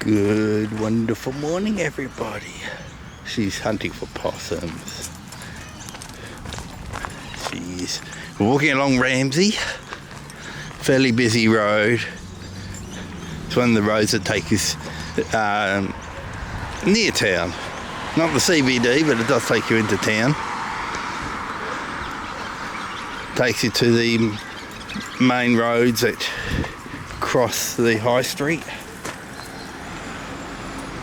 Good, wonderful morning, everybody. She's hunting for possums. She's walking along Ramsey. Fairly busy road. It's one of the roads that take us near town. Not the CBD, but it does take you into town. Takes you to the main roads that cross the high street.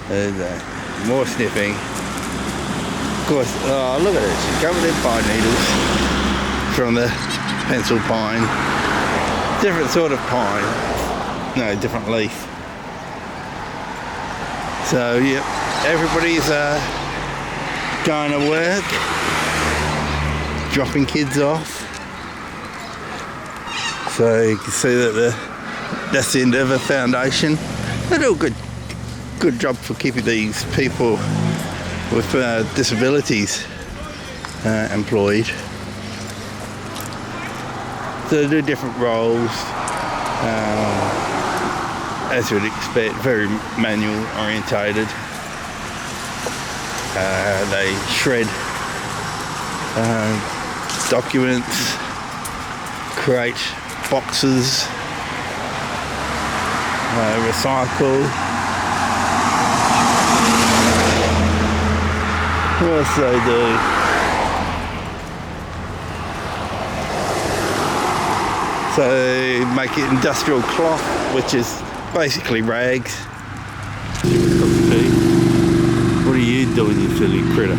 There's more sniffing. Of course, oh, look at it. She's covered in pine needles from the pencil pine. Different sort of pine. No, different leaf. So, yep, everybody's going to work, dropping kids off. So you can see that that's the Endeavour Foundation. They do a good job for keeping these people with disabilities employed. So they do different roles, as you would expect, very manual orientated. They shred documents, create boxes, recycle. What else do they do? So they make it industrial cloth, which is basically rags. What are you doing, you silly critter?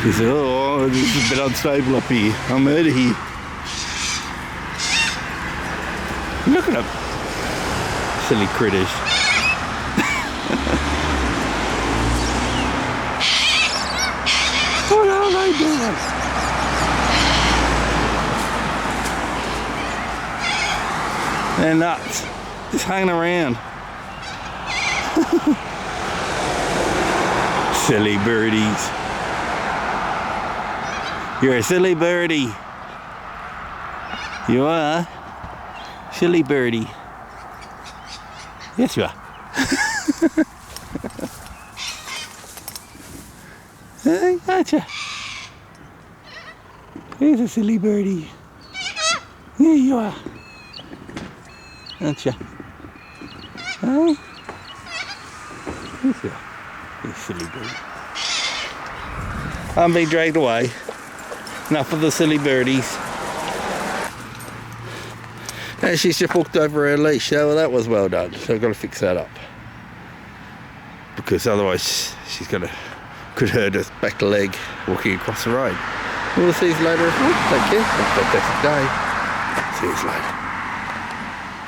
He said, oh, this is a bit unstable up here. I'm out of here. Look at them, silly critters. What are they doing? They're nuts, just hanging around. Silly birdies. You're a silly birdie. You are. Silly birdie. Yes, you are. Hey, gotcha. Here's a silly birdie. Here you are. Gotcha. Hey. Yes, you are. You silly birdie. I'm being dragged away. Enough of the silly birdies. And she's just walked over her leash. So well, that was well done. So I've got to fix that up. Because otherwise could hurt her back leg walking across the road. We'll see you later. Take care. Have a fantastic day. See you later.